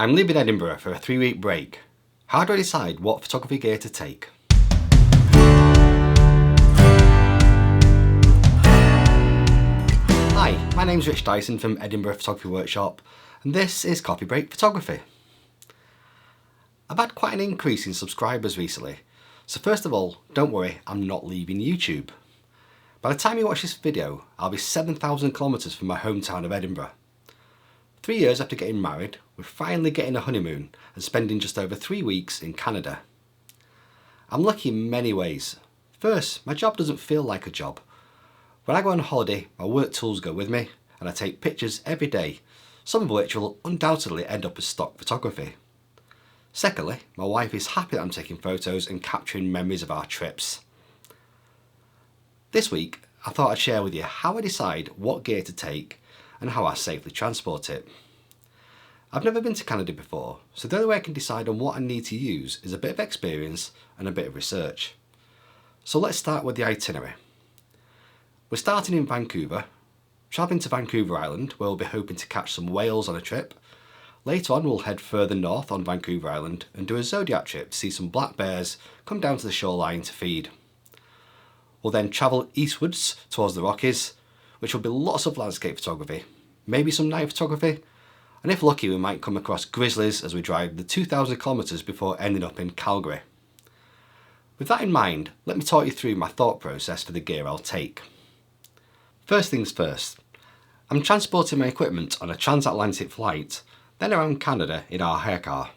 I'm leaving Edinburgh for a 3-week break. How do I decide what photography gear to take? Hi, my name's Rich Dyson from Edinburgh Photography Workshop, and this is Coffee Break Photography. I've had quite an increase in subscribers recently, so first of all, don't worry, I'm not leaving YouTube. By the time you watch this video, I'll be 7,000 kilometres from my hometown of Edinburgh. 3 years after getting married, we're finally getting a honeymoon and spending just over 3 weeks in Canada. I'm lucky in many ways. First, my job doesn't feel like a job. When I go on holiday, my work tools go with me and I take pictures every day, some of which will undoubtedly end up as stock photography. Secondly, my wife is happy that I'm taking photos and capturing memories of our trips. This week, I thought I'd share with you how I decide what gear to take and how I safely transport it. I've never been to Canada before, so the only way I can decide on what I need to use is a bit of experience and a bit of research. So let's start with the itinerary. We're starting in Vancouver, travelling to Vancouver Island where we'll be hoping to catch some whales on a trip. Later on we'll head further north on Vancouver Island and do a zodiac trip to see some black bears come down to the shoreline to feed. We'll then travel eastwards towards the Rockies, which will be lots of landscape photography, maybe some night photography, and if lucky we might come across grizzlies as we drive the 2,000 kilometres before ending up in Calgary. With that in mind, let me talk you through my thought process for the gear I'll take. First things first, I'm transporting my equipment on a transatlantic flight, then around Canada in our hire car.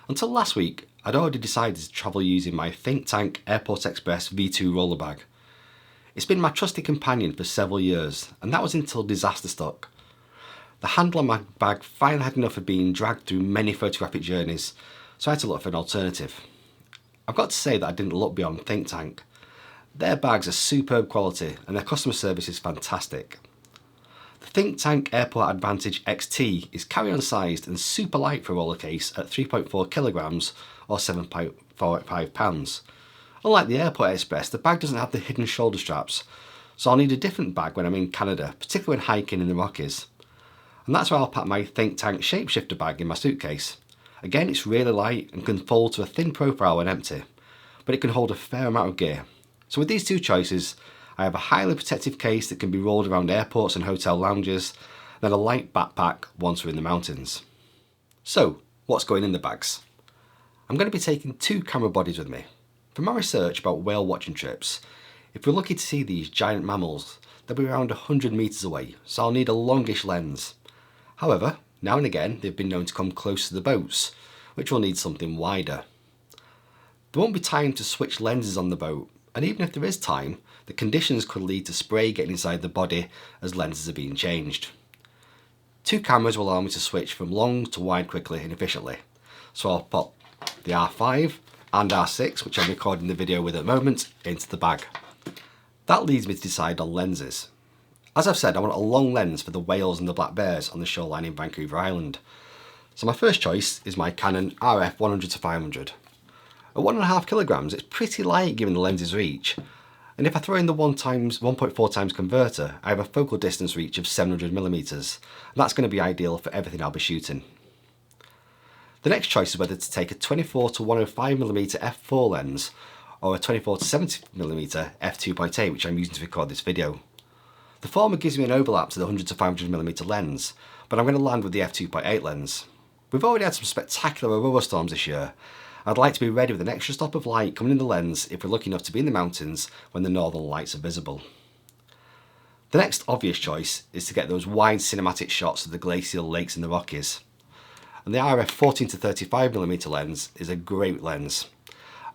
Until last week, I'd already decided to travel using my Think Tank Airport Express V2 roller bag. It's been my trusted companion for several years, and that was until disaster struck. The handle on my bag finally had enough of being dragged through many photographic journeys, so I had to look for an alternative. I've got to say that I didn't look beyond Think Tank. Their bags are superb quality and their customer service is fantastic. The Think Tank Airport Advantage XT is carry-on sized and super light for a roller case at 3.4 kilograms or 7.45 pounds. Unlike the Airport Express, the bag doesn't have the hidden shoulder straps, so I'll need a different bag when I'm in Canada, particularly when hiking in the Rockies. And that's why I'll pack my Think Tank Shapeshifter bag in my suitcase. Again, it's really light and can fold to a thin profile when empty, but it can hold a fair amount of gear. So with these two choices, I have a highly protective case that can be rolled around airports and hotel lounges, then a light backpack once we're in the mountains. So, what's going in the bags? I'm going to be taking 2 camera bodies with me. For my research about whale watching trips, if we're lucky to see these giant mammals, they'll be around 100 metres away, so I'll need a longish lens. However, now and again they've been known to come close to the boats, which will need something wider. There won't be time to switch lenses on the boat, and even if there is time, the conditions could lead to spray getting inside the body as lenses are being changed. 2 cameras will allow me to switch from long to wide quickly and efficiently, so I'll pop the R5 and R6, which I'm recording the video with at the moment, into the bag. That leads me to decide on lenses. As I've said, I want a long lens for the whales and the black bears on the shoreline in Vancouver Island. So my first choice is my Canon RF 100-500. At 1.5 kilograms, it's pretty light given the lens's reach, and if I throw in the 1.4 times converter, I have a focal distance reach of 700mm, and that's going to be ideal for everything I'll be shooting. The next choice is whether to take a 24-105mm f4 lens or a 24-70mm f2.8, which I'm using to record this video. The former gives me an overlap to the 100-500mm lens, but I'm going to land with the f2.8 lens. We've already had some spectacular aurora storms this year. I'd like to be ready with an extra stop of light coming in the lens if we're lucky enough to be in the mountains when the northern lights are visible. The next obvious choice is to get those wide cinematic shots of the glacial lakes in the Rockies. And the RF 14-35mm lens is a great lens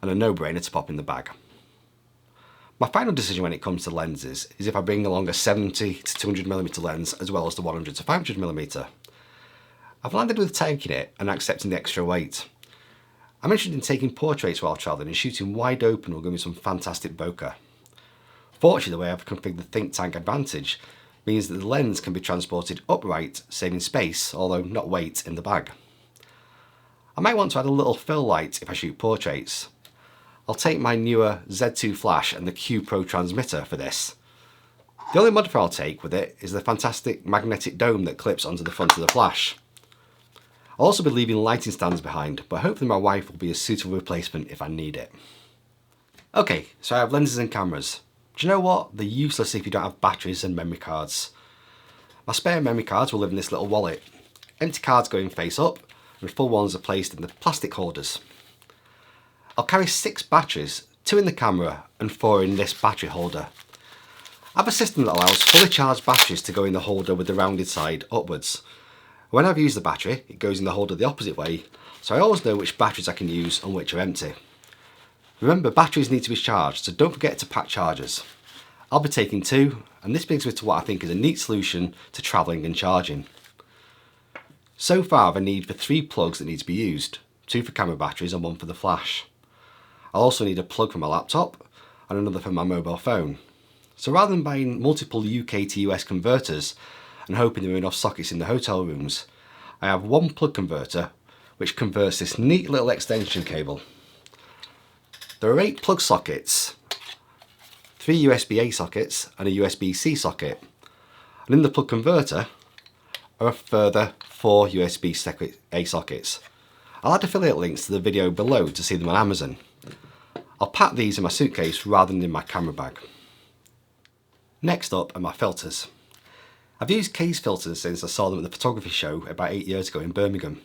and a no-brainer to pop in the bag. My final decision when it comes to lenses is if I bring along a 70-200mm lens as well as the 100-500mm. I've landed with taking it and accepting the extra weight. I'm interested in taking portraits while travelling and shooting wide open will give me some fantastic bokeh. Fortunately, the way I've configured the Think Tank Advantage means that the lens can be transported upright, saving space, although not weight, in the bag. I might want to add a little fill light if I shoot portraits. I'll take my newer Z2 flash and the Q Pro transmitter for this. The only modifier I'll take with it is the fantastic magnetic dome that clips onto the front of the flash. I'll also be leaving lighting stands behind, but hopefully my wife will be a suitable replacement if I need it. Okay, so I have lenses and cameras. Do you know what? They're useless if you don't have batteries and memory cards. My spare memory cards will live in this little wallet. Empty cards go in face up, and full ones are placed in the plastic holders. I'll carry 6 batteries, 2 in the camera and 4 in this battery holder. I have a system that allows fully charged batteries to go in the holder with the rounded side upwards. When I've used the battery, it goes in the holder the opposite way, so I always know which batteries I can use and which are empty. Remember, batteries need to be charged, so don't forget to pack chargers. I'll be taking 2, and this brings me to what I think is a neat solution to travelling and charging. So far I have a need for 3 plugs that need to be used, 2 for camera batteries and 1 for the flash. I'll also need a plug for my laptop and another for my mobile phone. So rather than buying multiple UK to US converters and hoping there are enough sockets in the hotel rooms, I have 1 plug converter which converts this neat little extension cable. There are 8 plug sockets, 3 USB-A sockets and a USB-C socket, and in the plug converter are a further 4 USB-A sockets. I'll add affiliate links to the video below to see them on Amazon. I'll pack these in my suitcase rather than in my camera bag. Next up are my filters. I've used case filters since I saw them at the photography show about 8 years ago in Birmingham.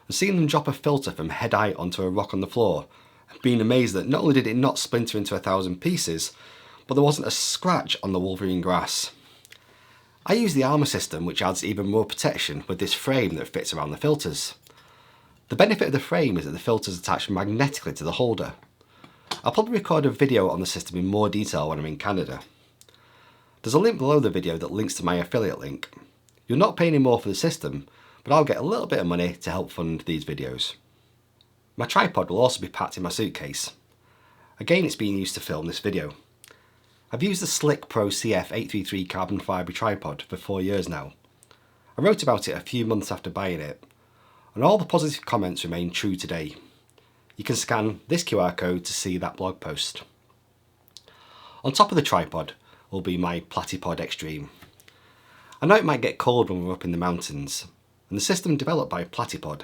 And seeing them drop a filter from head height onto a rock on the floor, and being amazed that not only did it not splinter into 1,000 pieces, but there wasn't a scratch on the Wolverine grass. I use the armour system, which adds even more protection with this frame that fits around the filters. The benefit of the frame is that the filters attach magnetically to the holder. I'll probably record a video on the system in more detail when I'm in Canada. There's a link below the video that links to my affiliate link. You'll not pay any more for the system, but I'll get a little bit of money to help fund these videos. My tripod will also be packed in my suitcase. Again, it's being used to film this video. I've used the Slick Pro CF833 carbon fibre tripod for 4 years now. I wrote about it a few months after buying it, and all the positive comments remain true today. You can scan this QR code to see that blog post. On top of the tripod will be my Platypod Extreme. I know it might get cold when we're up in the mountains, and the system developed by Platypod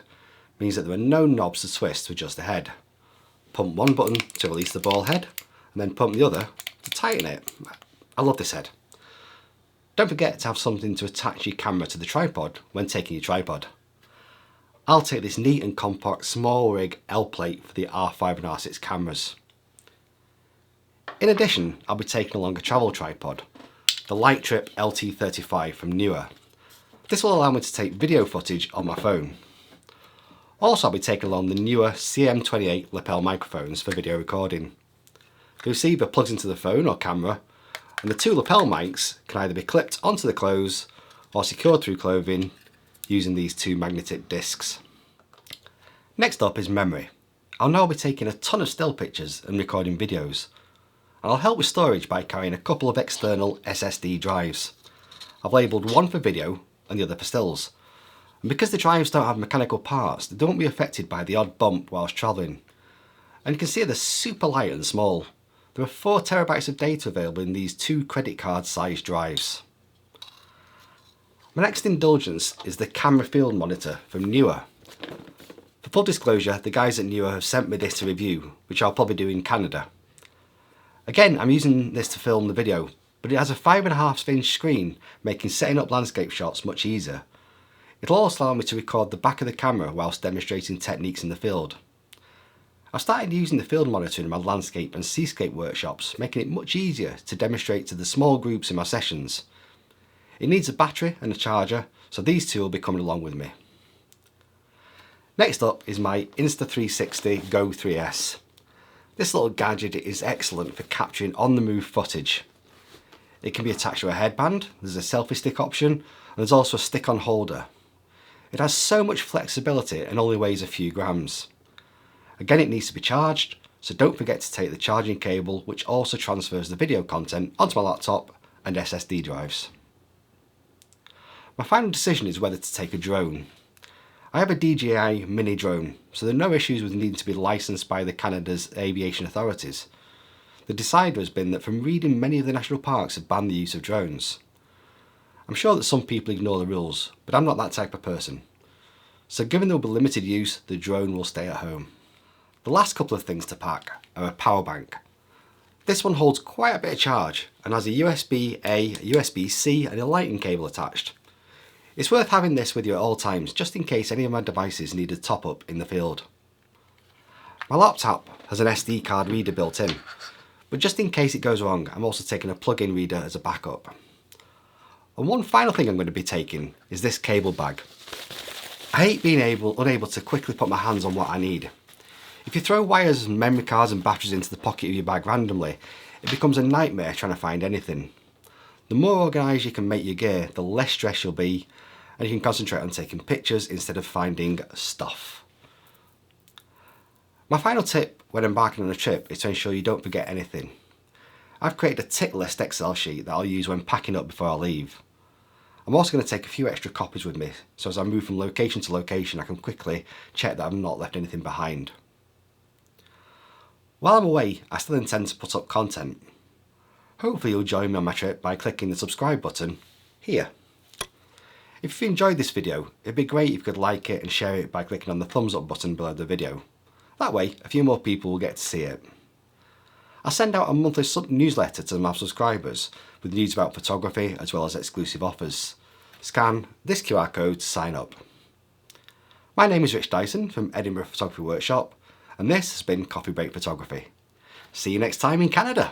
means that there are no knobs to twist to adjust the head. Pump one button to release the ball head, and then pump the other to tighten it. I love this head. Don't forget to have something to attach your camera to the tripod when taking your tripod. I'll take this neat and compact small rig L plate for the R5 and R6 cameras. In addition, I'll be taking along a travel tripod, the Light Trip LT35 from Newer. This will allow me to take video footage on my phone. Also, I'll be taking along the Newer CM28 lapel microphones for video recording. The receiver plugs into the phone or camera, and the 2 lapel mics can either be clipped onto the clothes or secured through clothing using these 2 magnetic discs. Next up is memory. I'll now be taking a ton of still pictures and recording videos. And I'll help with storage by carrying a couple of external SSD drives. I've labelled one for video and the other for stills. And because the drives don't have mechanical parts, they don't be affected by the odd bump whilst travelling. And you can see they're super light and small. There are 4 terabytes of data available in these 2 credit card sized drives. My next indulgence is the camera field monitor from Newer. For full disclosure, the guys at Newer have sent me this to review, which I'll probably do in Canada. Again, I'm using this to film the video, but it has a 5.5-inch screen, making setting up landscape shots much easier. It'll also allow me to record the back of the camera whilst demonstrating techniques in the field. I've started using the field monitor in my landscape and seascape workshops, making it much easier to demonstrate to the small groups in my sessions. It needs a battery and a charger, so these 2 will be coming along with me. Next up is my Insta360 Go 3S. This little gadget is excellent for capturing on-the-move footage. It can be attached to a headband, there's a selfie stick option, and there's also a stick-on holder. It has so much flexibility and only weighs a few grams. Again, it needs to be charged, so don't forget to take the charging cable, which also transfers the video content onto my laptop and SSD drives. My final decision is whether to take a drone. I have a DJI mini drone, so there are no issues with needing to be licensed by the Canada's aviation authorities. The decider has been that from reading, many of the national parks have banned the use of drones. I'm sure that some people ignore the rules, but I'm not that type of person. so given there will be limited use, the drone will stay at home. The last couple of things to pack are a power bank. This one holds quite a bit of charge and has a USB-A, a USB-C and a lightning cable attached. It's worth having this with you at all times, just in case any of my devices need a top up in the field. My laptop has an SD card reader built in, but just in case it goes wrong, I'm also taking a plug-in reader as a backup. And one final thing I'm going to be taking is this cable bag. I hate being unable to quickly put my hands on what I need. If you throw wires and memory cards and batteries into the pocket of your bag randomly, it becomes a nightmare trying to find anything. The more organised you can make your gear, the less stress you'll be, and you can concentrate on taking pictures instead of finding stuff. My final tip when embarking on a trip is to ensure you don't forget anything. I've created a tick list Excel sheet that I'll use when packing up before I leave. I'm also going to take a few extra copies with me, so as I move from location to location I can quickly check that I've not left anything behind. While I'm away, I still intend to put up content. Hopefully you'll join me on my trip by clicking the subscribe button here. If you've enjoyed this video, it'd be great if you could like it and share it by clicking on the thumbs up button below the video. That way, a few more people will get to see it. I'll send out a monthly newsletter to my subscribers with news about photography as well as exclusive offers. Scan this QR code to sign up. My name is Rich Dyson from Edinburgh Photography Workshop, and this has been Coffee Break Photography. See you next time in Canada.